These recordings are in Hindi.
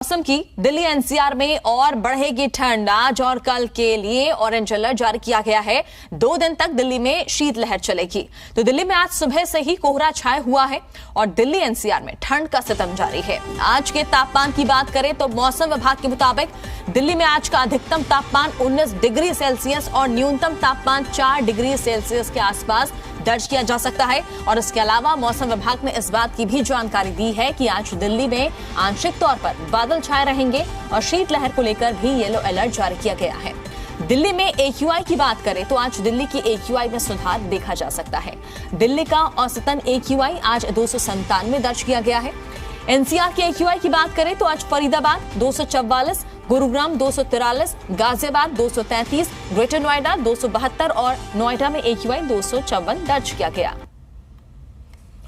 मौसम की दिल्ली एनसीआर में और बढ़ेगी ठंड। आज और कल के लिए ऑरेंज अलर्ट जारी किया गया है। 2 दिन तक दिल्ली में शीतलहर चलेगी। तो दिल्ली में आज सुबह से ही कोहरा छाया हुआ है और दिल्ली एनसीआर में ठंड का सितम जारी है। आज के तापमान की बात करें तो मौसम विभाग के मुताबिक दिल्ली में आज का अधिकतम तापमान 19 डिग्री सेल्सियस और न्यूनतम तापमान 4 डिग्री सेल्सियस के आसपास दर्ज किया जा सकता है। और इसके अलावा मौसम विभाग ने इस बात की भी जानकारी दी है कि आज दिल्ली में आंशिक तौर पर बादल छाए रहेंगे और शीतलहर को लेकर भी येलो अलर्ट जारी किया गया है। दिल्ली में AQI की बात करें तो आज दिल्ली की AQI में सुधार देखा जा सकता है। दिल्ली का औसतन AQI आज 297 दर्ज किया गया है। एनसीआर के AQI की बात करें तो आज फरीदाबाद 244, गुरुग्राम 243, गाजियाबाद 233, ग्रेटर नोएडा 272 और नोएडा में AQI 254 दर्ज किया गया।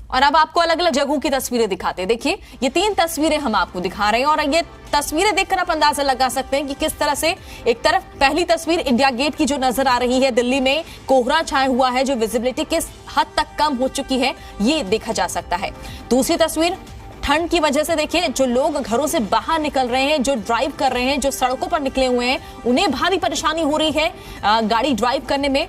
और अब आपको अलग अलग जगहों की तस्वीरें दिखाते हैं। देखिए, ये 3 तस्वीरें हम आपको दिखा रहे हैं और ये तस्वीरें देखकर आप अंदाजा लगा सकते हैं कि किस तरह से एक तरफ पहली तस्वीर इंडिया गेट की जो नजर आ रही है, दिल्ली में कोहरा छाया हुआ है, जो विजिबिलिटी किस हद तक कम हो चुकी है ये देखा जा सकता है। दूसरी तस्वीर ठंड की वजह से देखिए, जो लोग घरों से बाहर निकल रहे हैं, जो ड्राइव कर रहे हैं, जो सड़कों पर निकले हुए हैं, उन्हें भारी परेशानी हो रही है। गाड़ी ड्राइव करने में,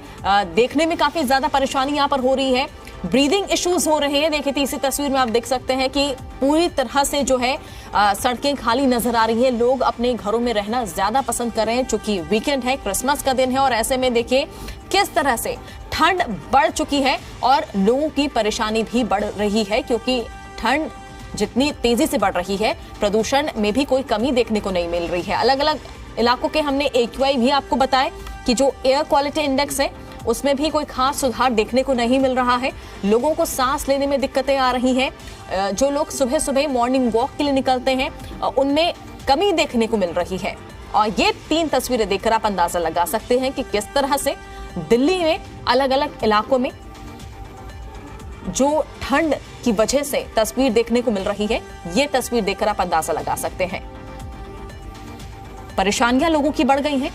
देखने में काफी ज्यादा परेशानी यहाँ पर हो रही है। ब्रीदिंग इश्यूज हो रहे हैं। देखिए, तीसरी तस्वीर में आप देख सकते हैं कि पूरी तरह से जो है सड़कें खाली नजर आ रही है। लोग अपने घरों में रहना ज्यादा पसंद कर रहे हैं, चूंकि वीकेंड है, क्रिसमस का दिन है और ऐसे में देखिए किस तरह से ठंड बढ़ चुकी है और लोगों की परेशानी भी बढ़ रही है, क्योंकि ठंड जितनी तेजी से बढ़ रही है, प्रदूषण में भी कोई कमी देखने को नहीं मिल रही है। अलग अलग इलाकों के हमने AQI भी आपको बताए कि जो एयर क्वालिटी इंडेक्स है उसमें भी कोई खास सुधार देखने को नहीं मिल रहा है। लोगों को सांस लेने में दिक्कतें आ रही हैं। जो लोग सुबह सुबह मॉर्निंग वॉक के लिए निकलते हैं उनमें कमी देखने को मिल रही है। और ये 3 तस्वीरें देखकर आप अंदाजा लगा सकते हैं कि किस तरह से दिल्ली में अलग अलग इलाकों में जो ठंड की वजह से तस्वीर देखने को मिल रही है, ये तस्वीर देखकर आप अंदाजा लगा सकते हैं। परेशानियां लोगों की बढ़ गई हैं।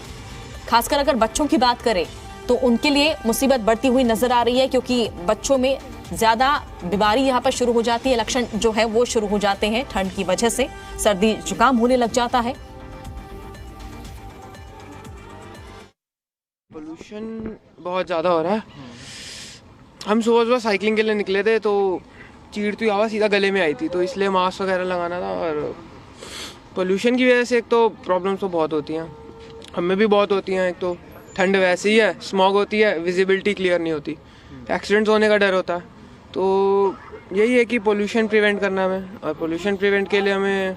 खासकर अगर बच्चों की बात करें तो उनके लिए मुसीबत बढ़ती हुई नजर आ रही है, क्योंकि बच्चों में ज्यादा बीमारी यहाँ पर शुरू हो जाती है। लक्षण जो है वो शुरू हो जाते हैं ठंड की वजह से, सर्दी जुकाम होने लग जाता है। पोल्यूशन बहुत ज़्यादा हो रहा है। हम सुबह सुबह साइकिलिंग के लिए निकले थे तो चीड़ती आवाज़ सीधा गले में आई थी, तो इसलिए मास्क वगैरह लगाना था। और पोल्यूशन की वजह से एक तो प्रॉब्लम्स तो बहुत होती हैं, हमें भी बहुत होती हैं। एक तो ठंड वैसी ही है, स्मॉग होती है, विजिबिलिटी क्लियर नहीं होती, एक्सीडेंट्स होने का डर होता है। तो यही है कि पोल्यूशन प्रिवेंट करना हमें, और पोल्यूशन प्रिवेंट के लिए हमें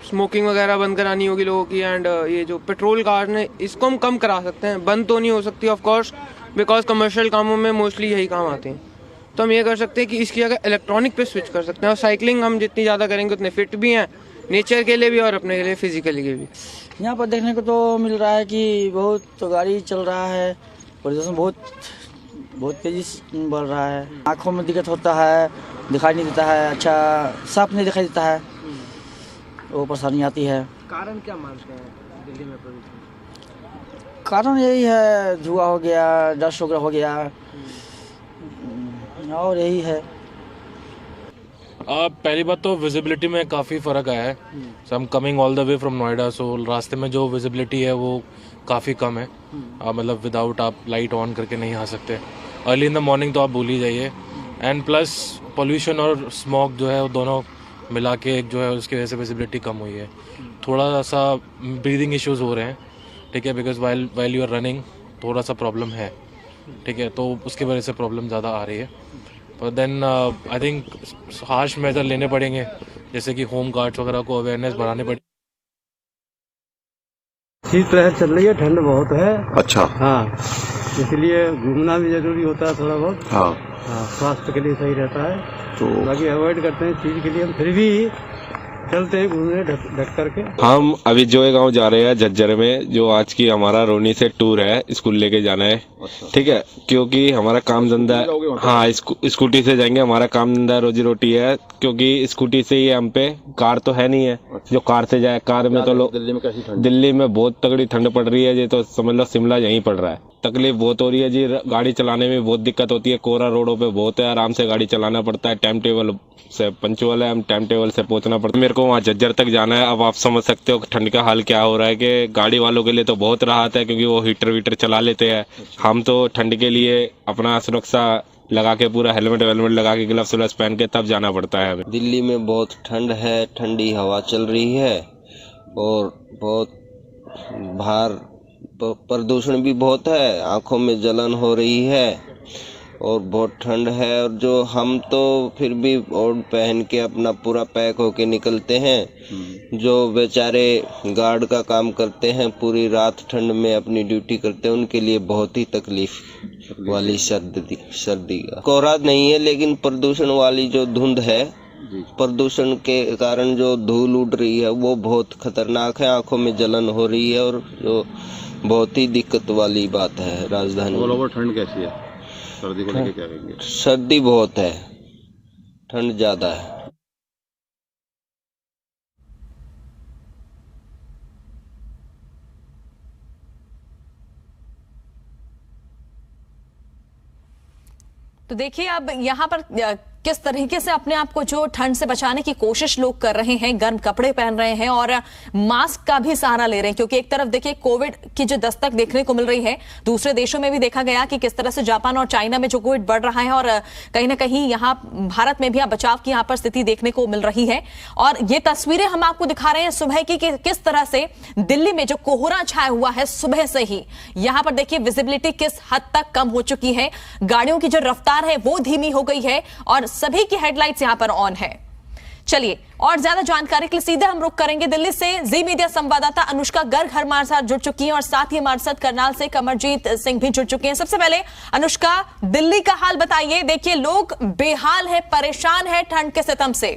स्मोकिंग वगैरह बंद करानी होगी लोगों की। एंड ये जो पेट्रोल कार ने, इसको हम कम करा सकते हैं। बंद तो नहीं हो सकती ऑफ कोर्स, बिकॉज कमर्शियल कामों में मोस्टली यही काम आते हैं। तो हम ये कर सकते हैं कि इसकी जगह इलेक्ट्रॉनिक पे स्विच कर सकते हैं। और साइकिलिंग हम जितनी ज़्यादा करेंगे उतने फिट भी हैं, नेचर के लिए भी और अपने के लिए फिजिकली के भी। यहाँ पर देखने को तो मिल रहा है कि बहुत तो गाड़ी चल रहा है, प्रदूषण बहुत तेजी से बढ़ रहा है। आँखों में दिक्कत होता है, दिखाई नहीं देता है, अच्छा साफ नहीं दिखाई देता है, वो परेशानी आती है। कारण क्या मानते हैं दिल्ली में प्रदूषण? कारण यही है, धुआं हो गया, डस्ट वगैरह हो गया, और यही है। पहली बात तो विजिबिलिटी में काफ़ी फ़र्क आया है। सो हम coming all the way from Noida, so रास्ते में जो विजिबिलिटी है वो काफ़ी कम है। मतलब विदाउट आप लाइट ऑन करके नहीं आ सकते। अर्ली इन द मॉर्निंग तो आप भूल ही जाइए। एंड प्लस पोल्यूशन और स्मॉग जो है वो दोनों मिला के जो है उसकी वजह से विजिबिलिटी कम हुई है। थोड़ा सा ब्रीदिंग इश्यूज हो रहे हैं, ठीक है, because while you are running थोड़ा सा प्रॉब्लम है, ठीक है, तो उसकी वजह से प्रॉब्लम ज़्यादा आ रही है। पर then I think harsh measure लेने पड़ेंगे, जैसे कि होम गार्ड्स वगैरह को अवेयरनेस बढ़ाने पड़ेगी। शीतलहर चल रही है, ठंड बहुत है। अच्छा। हाँ, इसलिए घूमना भी जरूरी होता है थोड़ा बहुत। हाँ, हाँ, स्वास्थ्य के लिए सही रहता है। तो बाकी अवॉइड करते हैं चीज के लिए, हम फिर भी चलते हैं घूमने ढक करके। हम अभी जोए गांव जा रहे हैं झज्जर में, जो आज की हमारा रोनी से टूर है, स्कूल लेके जाना है। ठीक है, क्योंकि हमारा काम धंधा, हाँ स्कूटी से जाएंगे, हमारा काम धंधा रोजी रोटी है, क्योंकि स्कूटी से ही हम पे, कार तो है नहीं है। जो कार से जाए। कार में तो लोग, दिल्ली में कैसी ठंड? दिल्ली में बहुत तगड़ी ठंड पड़ रही है जी, तो समझ लो शिमला यहीं पड़ रहा है। तकलीफ बहुत हो रही है जी, गाड़ी चलाने में बहुत दिक्कत होती है। कोहरा रोडों पे बहुत है, आराम से गाड़ी चलाना पड़ता है। टाइम टेबल से पंचुअल है, हम टाइम टेबल से पहुंचना पड़ता है। मेरे को वहाँ झज्जर तक जाना है। अब आप समझ सकते हो ठंड का हाल क्या हो रहा है कि गाड़ी वालों के लिए तो बहुत राहत है, क्योंकि वो हीटर वीटर चला लेते हैं। हम तो ठंड के लिए अपना सुरक्षा लगा के, पूरा हेलमेट वेलमेट लगा के, ग्लव्स व्लव्स पहन के तब जाना पड़ता है हमें। दिल्ली में बहुत ठंड है, ठंडी हवा चल रही है और बहुत बाहर प्रदूषण भी बहुत है, आंखों में जलन हो रही है और बहुत ठंड है। और जो हम तो फिर भी ओढ़ पहन के अपना पूरा पैक होके निकलते हैं। जो बेचारे गार्ड का काम करते हैं, पूरी रात ठंड में अपनी ड्यूटी करते हैं, उनके लिए बहुत ही तकलीफ वाली सर्दी का कोहरा नहीं है, लेकिन प्रदूषण वाली जो धुंध है, प्रदूषण के कारण जो धूल उड़ रही है वो बहुत खतरनाक है। आंखों में जलन हो रही है और जो बहुत ही दिक्कत वाली बात है राजधानी। ऑल ओवर ठंड कैसी है? सर्दी को लेके क्या कहेंगे? सर्दी बहुत है, ठंड ज्यादा है। तो देखिए अब यहाँ पर किस तरीके से अपने आप को जो ठंड से बचाने की कोशिश लोग कर रहे हैं, गर्म कपड़े पहन रहे हैं और मास्क का भी सहारा ले रहे हैं। क्योंकि एक तरफ देखिए कोविड की जो दस्तक देखने को मिल रही है, दूसरे देशों में भी देखा गया कि किस तरह से जापान और चाइना में जो कोविड बढ़ रहा है और कहीं ना कहीं यहाँ भारत में भी अब बचाव की यहाँ पर स्थिति देखने को मिल रही है। और ये तस्वीरें हम आपको दिखा रहे हैं सुबह की कि किस तरह से दिल्ली में जो कोहरा छाया हुआ है सुबह से ही, यहाँ पर देखिए विजिबिलिटी किस हद तक कम हो चुकी है, गाड़ियों की जो रफ्तार है वो धीमी हो गई है और सभी की हेडलाइट्स यहां पर ऑन है। चलिए और ज्यादा जानकारी के लिए सीधे हम रुक करेंगे दिल्ली से। जी मीडिया संवाददाता अनुष्का गर्ग हमारे साथ जुड़ चुकी हैं और साथ ही हमारे साथ करनाल से कमरजीत सिंह भी जुड़ चुके हैं। सबसे पहले अनुष्का, दिल्ली का हाल बताइए। देखिए लोग बेहाल है, परेशान है ठंड के सितम से।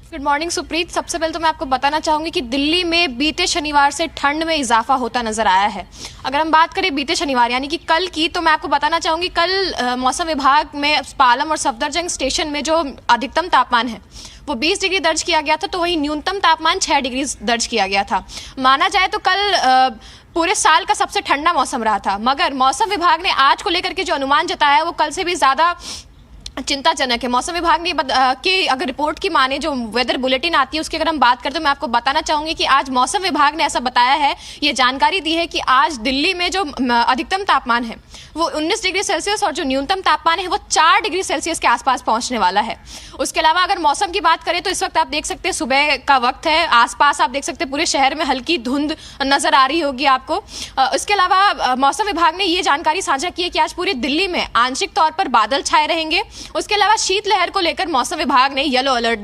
Good morning Supreet. सबसे पहले तो मैं आपको बताना चाहूंगी कि दिल्ली में बीते शनिवार से ठंड में इजाफा होता नजर आया है। अगर हम बात करें बीते शनिवार यानी कि कल की, तो मैं आपको बताना चाहूंगी कल मौसम विभाग में पालम और सफदरजंग स्टेशन में जो अधिकतम तापमान है वो 20 डिग्री दर्ज किया गया था, तो वहीं न्यूनतम तापमान 6 डिग्री दर्ज किया गया था। माना जाए तो कल पूरे साल का सबसे ठंडा मौसम रहा था, मगर मौसम विभाग ने आज को लेकर के जो अनुमान जताया है वो कल से भी ज्यादा चिंताजनक है। मौसम विभाग ने कि अगर रिपोर्ट की माने, जो वेदर बुलेटिन आती है उसकी अगर हम बात करें तो मैं आपको बताना चाहूंगी कि आज मौसम विभाग ने ऐसा बताया है, ये जानकारी दी है कि आज दिल्ली में जो अधिकतम तापमान है वो 19 डिग्री सेल्सियस और जो न्यूनतम तापमान है वो 4 डिग्री सेल्सियस के आसपास पहुंचने वाला है। उसके अलावा अगर मौसम की बात करें तो इस वक्त आप देख सकते हैं सुबह का वक्त है, आसपास आप देख सकते हैं पूरे शहर में हल्की धुंध नजर आ रही होगी आपको। इसके अलावा मौसम विभाग ने ये जानकारी साझा की है कि आज पूरी दिल्ली में आंशिक तौर पर बादल छाए रहेंगे। उसके अलावा शीतलहर को लेकर मौसम विभाग ने येलो अलर्ट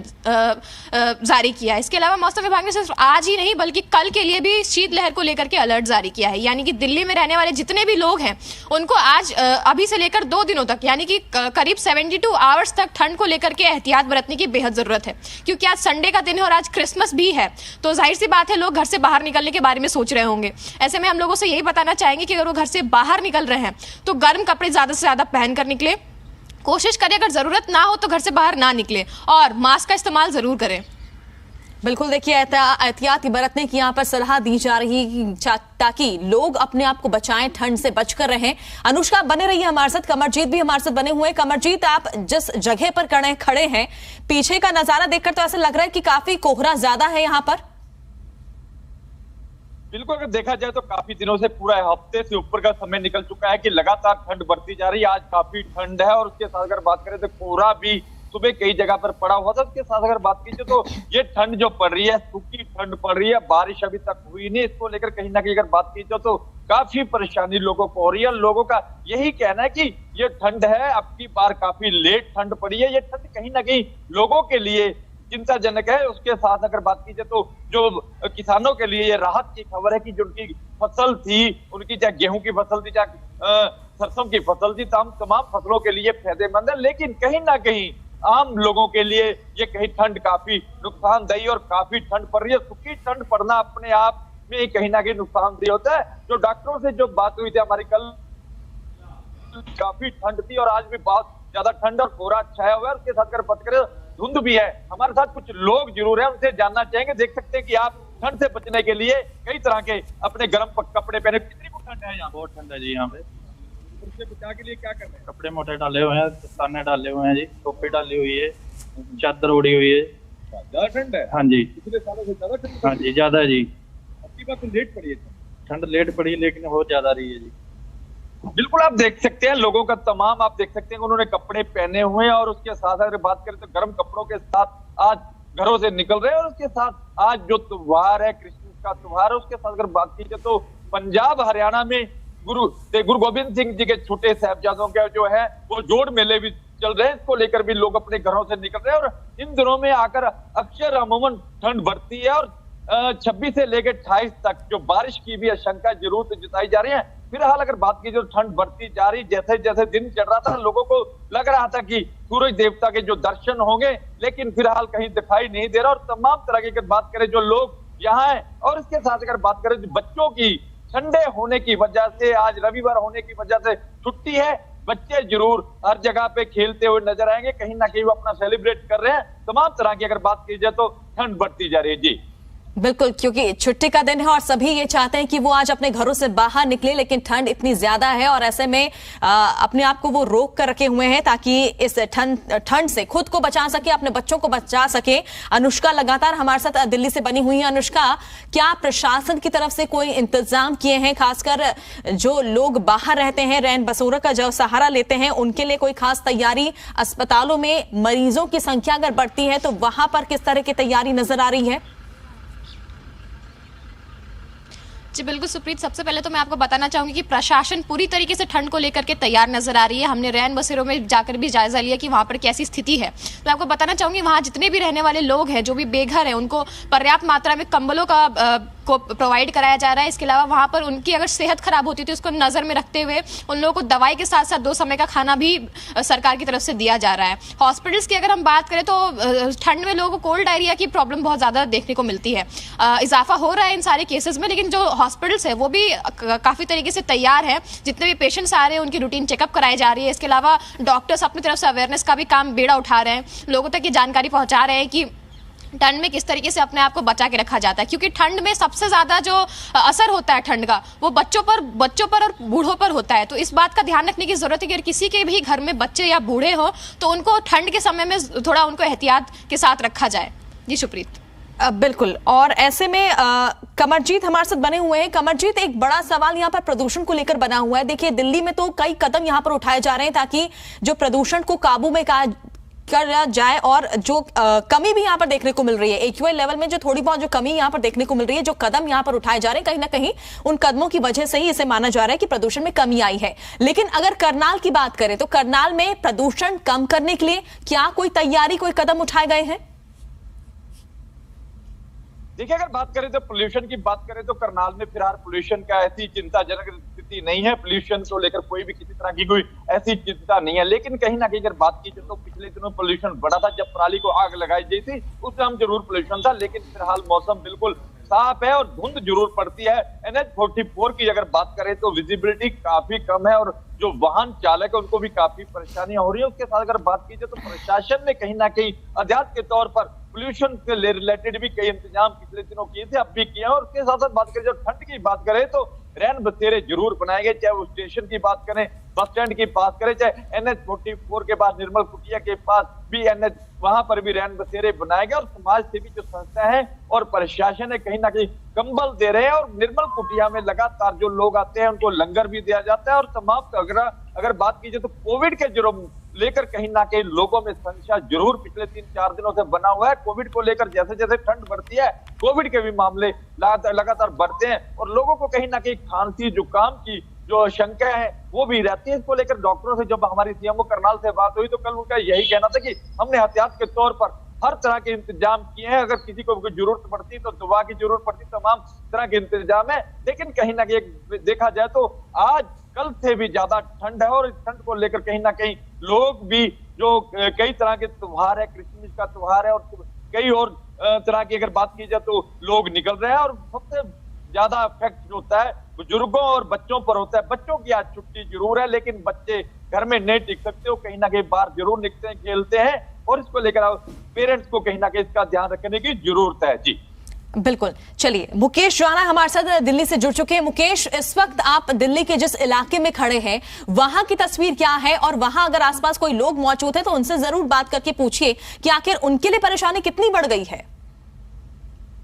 जारी किया है। इसके अलावा मौसम विभाग ने सिर्फ आज ही नहीं बल्कि कल के लिए भी शीतलहर को लेकर के अलर्ट जारी किया है। यानी कि दिल्ली में रहने वाले जितने भी लोग हैं उनको आज अभी से लेकर 2 दिनों तक यानी कि करीब 72 आवर्स तक ठंड को लेकर के एहतियात बरतने की बेहद जरूरत है। क्योंकि आज संडे का दिन है और आज क्रिसमस भी है, तो जाहिर सी बात है लोग घर से बाहर निकलने के बारे में सोच रहे होंगे। ऐसे में हम लोगों से यही बताना चाहेंगे कि अगर वो घर से बाहर निकल रहे हैं तो गर्म कपड़े ज्यादा से ज्यादा पहन कर निकले, कोशिश करें अगर जरूरत ना हो तो घर से बाहर ना निकले और मास्क का इस्तेमाल जरूर करें। बिल्कुल, देखिए एहतियात बरतने की यहाँ पर सलाह दी जा रही ताकि लोग अपने आप को बचाएं, ठंड से बचकर रहें। अनुष्का बने रही है हमारे साथ, कमरजीत भी हमारे साथ बने हुए हैं। कमरजीत, आप जिस जगह पर खड़े हैं, पीछे का नजारा देखकर तो ऐसा लग रहा है कि काफी कोहरा ज्यादा है यहाँ पर। बिल्कुल, अगर देखा जाए तो काफी दिनों से पूरा हफ्ते से ऊपर का समय निकल चुका है कि लगातार ठंड बढ़ती जा रही है। आज काफी ठंड है और उसके साथ अगर बात करें तो कोहरा भी सुबह कई जगह पर पड़ा हुआ था। उसके साथ अगर बात कीजिए तो ये ठंड जो पड़ रही है, सूखी ठंड पड़ रही है, बारिश अभी तक हुई नहीं। इसको लेकर कहीं ना कहीं अगर बात कीजिए तो काफी परेशानी लोगों को हो रही है। लोगों का यही कहना है कि ये ठंड है, अब की बार काफी लेट ठंड पड़ी है। ये ठंड कहीं ना कहीं लोगों के लिए चिंताजनक है। उसके साथ अगर बात कीजिए तो जो किसानों के लिए ये राहत की खबर है कि जो उनकी फसल थी, उनकी चाहे गेहूं की फसल थी, चाहे सरसों की फसल थी, तमाम फसलों के लिए फायदेमंद है। लेकिन कहीं ना कहीं आम लोगों के लिए ये कहीं ठंड काफी नुकसानदेही और काफी ठंड पड़ रही है। सूखी ठंड पड़ना अपने आप में कहीं ना कहीं नुकसानदेही होता है। जो डॉक्टरों से जो बात हुई थी हमारी कल, काफी ठंड थी और आज भी बहुत ज्यादा ठंड और कोहरा छाया हुआ है। उसके साथ अगर बात करें धुंध भी है। हमारे साथ कुछ लोग जरूर हैं, उनसे जानना चाहेंगे। देख सकते हैं कि आप ठंड से बचने के लिए कई तरह के अपने गर्म कपड़े पहने। कितनी को ठंड है यहाँ? बहुत ठंड है जी यहाँ पे। उससे बचाव के लिए क्या कर रहे हैं? कपड़े मोटे डाले हुए हैं, दस्ताने डाले हुए हैं जी, टोपी डाली हुई है, चादर ओढ़ी हुई है। ज्यादा ठंड है? हाँ जी, पिछले सालों से ज्यादा ठंड? हाँ जी, ज्यादा जी। आपकी बात तो लेट पड़ी है ठंड, लेट पड़ी लेकिन बहुत ज्यादा रही है जी। बिल्कुल, आप देख सकते हैं लोगों का तमाम, आप देख सकते हैं कि उन्होंने कपड़े पहने हुए हैं और उसके साथ अगर बात करें तो गर्म कपड़ों के साथ आज घरों से निकल रहे हैं। और उसके साथ आज जो त्योहार है, क्रिसमस का त्योहार है, उसके साथ अगर बात की जाए तो पंजाब हरियाणा में गुरु गोबिंद सिंह जी के छोटे साहिबजादों के जो है वो जोड़ मेले भी चल रहे हैं। इसको लेकर भी लोग अपने घरों से निकल रहे हैं। और इन दिनों में आकर अक्सर अमूमन ठंड बढ़ती है और 26 से लेकर 28 तक जो बारिश की भी आशंका जरूर जताई जा रही है। फिलहाल अगर बात की जो ठंड बढ़ती जा रही, जैसे जैसे दिन चढ़ रहा था लोगों को लग रहा था कि सूरज देवता के जो दर्शन होंगे, लेकिन फिलहाल कहीं दिखाई नहीं दे रहा। और तमाम तरह की अगर बात करें जो लोग यहाँ हैं, और इसके साथ अगर बात करें बच्चों की, संडे होने की वजह से, आज रविवार होने की वजह से छुट्टी है, बच्चे जरूर हर जगह पे खेलते हुए नजर आएंगे, कहीं ना कहीं वो अपना सेलिब्रेट कर रहे हैं। तमाम तरह की अगर बात की जाए तो ठंड बढ़ती जा रही है जी। बिल्कुल, क्योंकि छुट्टी का दिन है और सभी ये चाहते हैं कि वो आज अपने घरों से बाहर निकले, लेकिन ठंड इतनी ज्यादा है और ऐसे में अपने आप को वो रोक कर रखे हुए हैं ताकि इस ठंड से खुद को बचा सके, अपने बच्चों को बचा सके। अनुष्का लगातार हमारे साथ दिल्ली से बनी हुई है। अनुष्का, क्या प्रशासन की तरफ से कोई इंतजाम किए हैं, खासकर जो लोग बाहर रहते हैं, रैन बसेरों का जो सहारा लेते हैं, उनके लिए कोई खास तैयारी? अस्पतालों में मरीजों की संख्या अगर बढ़ती है तो वहां पर किस तरह की तैयारी नजर आ रही है? जी बिल्कुल सुप्रीत, सबसे पहले तो मैं आपको बताना चाहूंगी कि प्रशासन पूरी तरीके से ठंड को लेकर के तैयार नजर आ रही है। हमने रैन बसेरों में जाकर भी जायजा लिया कि वहां पर कैसी स्थिति है। मैं आपको बताना चाहूंगी वहां जितने भी रहने वाले लोग हैं, जो भी बेघर हैं, उनको पर्याप्त मात्रा में कंबलों का को प्रोवाइड कराया जा रहा है। इसके अलावा वहां पर उनकी अगर सेहत खराब होती है तो उसको नजर में रखते हुए उन लोगों को दवाई के साथ साथ 2 समय का खाना भी सरकार की तरफ से दिया जा रहा है। हॉस्पिटल्स की अगर हम बात करें तो ठंड में लोगों को कोल्ड डायरिया की प्रॉब्लम बहुत ज्यादा देखने को मिलती है। इजाफा हो रहा है इन सारे केसेस में, लेकिन जो हॉस्पिटल्स है वो भी काफी तरीके से तैयार है। जितने भी पेशेंट्स आ रहे हैं उनकी रूटीन चेकअप कराई जा रही है। इसके अलावा डॉक्टर्स अपनी तरफ से अवेयरनेस का भी काम बेड़ा उठा रहे हैं, लोगों तक ये जानकारी पहुंचा रहे हैं कि ठंड में किस तरीके से अपने आप को बचा के रखा जाता है, क्योंकि ठंड में सबसे ज्यादा जो असर होता है ठंड का वो बच्चों पर और बूढ़ों पर होता है। तो इस बात का ध्यान रखने की जरूरत है कि अगर किसी के भी घर में बच्चे या बूढ़े हो तो उनको ठंड के समय में थोड़ा उनको एहतियात के साथ रखा जाए। जी सुप्रीत। बिल्कुल, और ऐसे में कमरजीत हमारे साथ बने हुए हैं। कमरजीत, एक बड़ा सवाल यहाँ पर प्रदूषण को लेकर बना हुआ है। देखिए, दिल्ली में तो कई कदम यहाँ पर उठाए जा रहे हैं ताकि जो प्रदूषण को काबू में कर जाए, और जो कमी भी यहाँ पर देखने को मिल रही है, AQI लेवल में जो थोड़ी बहुत जो कमी यहाँ पर देखने को मिल रही है, जो कदम यहाँ पर उठाए जा रहे हैं, कहीं ना कहीं उन कदमों की वजह से ही इसे माना जा रहा है कि प्रदूषण में कमी आई है। लेकिन अगर करनाल की बात करें तो करनाल में प्रदूषण कम करने के लिए क्या कोई तैयारी, कोई कदम उठाए गए हैं? देखिए, अगर बात करें तो पोल्यूशन की बात करें तो करनाल में फिलहाल पोल्यूशन का ऐसी चिंताजनक स्थिति नहीं है। पोल्यूशन को लेकर कोई भी किसी तरह की कोई ऐसी चिंता नहीं है। लेकिन कहीं ना कहीं अगर बात की जाए तो पिछले दिनों पोल्यूशन बढ़ा था, जब पराली को आग लगाई गई थी उस टाइम जरूर पोल्यूशन था। लेकिन फिलहाल मौसम बिल्कुल साफ है और धुंध जरूर पड़ती है। NH-44 की अगर बात करें तो विजिबिलिटी काफी कम है और जो वाहन चालक है उनको भी काफी परेशानियां हो रही है। उसके साथ अगर बात की जाए तो प्रशासन ने कहीं ना कहीं एहतियात के तौर पर पोल्यूशन से रिलेटेड भी कई इंतजाम पिछले दिनों किए थे, अब भी किए हैं। और उसके साथ साथ बात करें, जब ठंड की बात करें तो रैन बसेरे जरूर बनाए गए, चाहे वो स्टेशन की बात करें, बस स्टैंड की बात करें, चाहे NH-44 के पास निर्मल कुटिया के पास भी NH, वहां पर भी रैन बसेरे बनाए गए। और समाज सेवी जो संस्था है और प्रशासन है कहीं ना कहीं कंबल दे रहे हैं। और निर्मल कुटिया में लगातार जो लोग आते हैं उनको लंगर भी दिया जाता है। और तमाम अगर बात की जाए तो कोविड के जुर्म लेकर कहीं ना कहीं लोगों में संशय जरूर पिछले 3-4 दिनों से बना हुआ है। कोविड को लेकर जैसे जैसे ठंड बढ़ती है, कोविड के भी मामले लगातार बढ़ते हैं और लोगों को कहीं ना कहीं खांसी जुकाम की जो शंका है वो भी रहती है। इसको लेकर डॉक्टरों से जब हमारी CMO करनाल से बात हुई तो कल उनका यही कहना था कि हमने एहतियात के तौर पर हर तरह के इंतजाम किए हैं। अगर किसी को जरूरत पड़ती तो दवा की जरूरत पड़ती, तमाम तरह के इंतजाम है। लेकिन कहीं ना कहीं देखा जाए तो आज कल से भी ज्यादा ठंड है और इस ठंड को लेकर कहीं ना कहीं लोग भी जो कई तरह के त्योहार है, क्रिसमस का त्योहार है और कई और तरह की अगर बात की जाए तो लोग निकल रहे हैं। और सबसे ज्यादा इफेक्ट जो होता है बुजुर्गों और बच्चों पर होता है। बच्चों की आज छुट्टी जरूर है लेकिन बच्चे घर में नहीं टिक सकते हो, कहीं ना कहीं बाहर जरूर निकलते हैं, खेलते हैं। और इसको लेकर पेरेंट्स को कहीं ना कहीं इसका ध्यान रखने की जरूरत है। जी बिल्कुल, चलिए मुकेश राणा हमारे साथ दिल्ली से जुड़ चुके हैं। मुकेश, इस वक्त आप दिल्ली के जिस इलाके में खड़े हैं वहां की तस्वीर क्या है, और वहां अगर आसपास कोई लोग मौजूद है तो उनसे जरूर बात करके पूछिए कि आखिर उनके लिए परेशानी कितनी बढ़ गई है।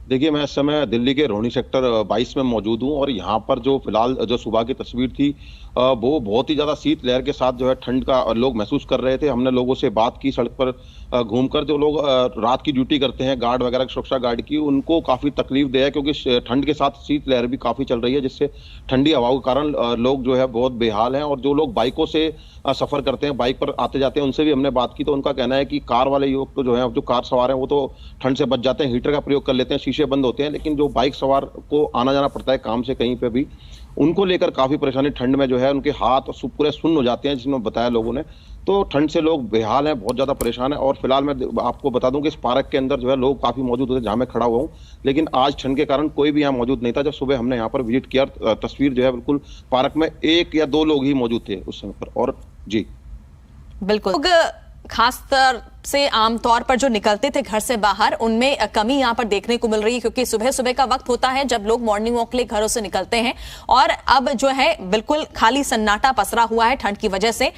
देखिए, मैं इस समय दिल्ली के रोहिणी सेक्टर 22 में मौजूद हूं और यहाँ पर जो फिलहाल जो सुबह की तस्वीर थी वो बहुत ही ज्यादा शीतलहर के साथ जो है ठंड का लोग महसूस कर रहे थे। हमने लोगों से बात की, सड़क पर घूमकर जो लोग रात की ड्यूटी करते हैं गार्ड वगैरह, सुरक्षा गार्ड की, उनको काफी तकलीफ दे है क्योंकि ठंड के साथ शीतलहर भी काफी चल रही है, जिससे ठंडी हवाओं के कारण लोग जो है बहुत बेहाल हैं। और जो लोग बाइकों से सफर करते हैं, बाइक पर आते जाते हैं, उनसे भी हमने बात की तो उनका कहना है कि कार वाले युवक तो जो है, जो कार सवार हैं वो तो ठंड से बच जाते हैं, हीटर का प्रयोग कर लेते हैं, शीशे बंद होते हैं, लेकिन जो बाइक सवार को आना जाना पड़ता है काम से कहीं पे भी, उनको लेकर काफी परेशानी। ठंड में जो है उनके हाथ पूरे सुन्न हो जाते हैं, जिसमें बताया लोगों ने। तो ठंड से लोग बेहाल हैं, बहुत ज्यादा परेशान है। और फिलहाल मैं आपको बता दूं कि इस पार्क के अंदर जो है लोग काफी मौजूद होते, जहां मैं खड़ा हुआ हूं, लेकिन आज ठंड के कारण कोई भी यहाँ मौजूद नहीं था। जब सुबह हमने यहाँ पर विजिट किया, तस्वीर जो है बिल्कुल पार्क में 1 या 2 लोग ही मौजूद थे उस समय पर। और जी बिल्कुल, खासतौर से आमतौर पर जो निकलते थे घर से बाहर, उनमें कमी यहां पर देखने को मिल रही है, क्योंकि सुबह सुबह का वक्त होता है जब लोग मॉर्निंग वॉक के लिए घरों से निकलते हैं, और अब जो है बिल्कुल खाली सन्नाटा पसरा हुआ है ठंड की वजह से।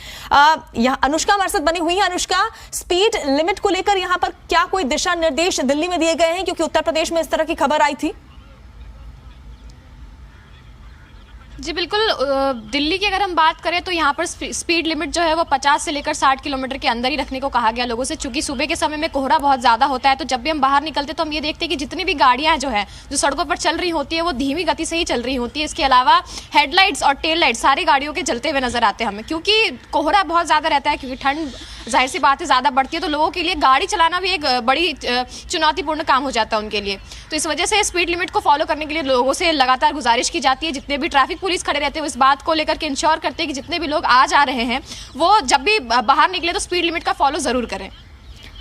यहाँ अनुष्का हमारे साथ बनी हुई है। अनुष्का, स्पीड लिमिट को लेकर यहां पर क्या कोई दिशा निर्देश दिल्ली में दिए गए हैं, क्योंकि उत्तर प्रदेश में इस तरह की खबर आई थी? जी बिल्कुल, दिल्ली की अगर हम बात करें तो यहाँ पर स्पीड लिमिट जो है वो 50 से लेकर 60 किलोमीटर के अंदर ही रखने को कहा गया लोगों से। चूंकि सुबह के समय में कोहरा बहुत ज़्यादा होता है, तो जब भी हम बाहर निकलते तो हम ये देखते हैं कि जितनी भी गाड़ियाँ जो सड़कों पर चल रही होती है वो धीमी गति से ही चल रही होती है। इसके अलावा हेडलाइट्स और टेल लाइट्स सारी गाड़ियों के जलते हुए नजर आते हैं हमें, क्योंकि कोहरा बहुत ज़्यादा रहता है, क्योंकि ठंड जाहिर सी बात है ज़्यादा बढ़ती है, तो लोगों के लिए गाड़ी चलाना भी एक बड़ी चुनौतीपूर्ण काम हो जाता है उनके लिए। तो इस वजह से स्पीड लिमिट को फॉलो करने के लिए लोगों से लगातार गुजारिश की जाती है। जितने भी ट्रैफिक पुलिस खड़े रहते हैं इस बात को लेकर के इंश्योर करते हैं कि जितने भी लोग आ जा रहे हैं वो जब भी बाहर निकले तो स्पीड लिमिट का फॉलो जरूर करें।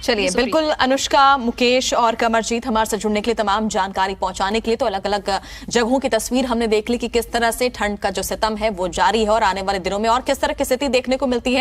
चलिए, बिल्कुल अनुष्का, मुकेश और कमरजीत हमारे से जुड़ने के लिए, तमाम जानकारी पहुंचाने के लिए। तो अलग अलग जगहों की तस्वीर हमने देख ली कि किस तरह से ठंड का जो सितम है वो जारी है और आने वाले दिनों में और किस तरह की स्थिति देखने को मिलती है।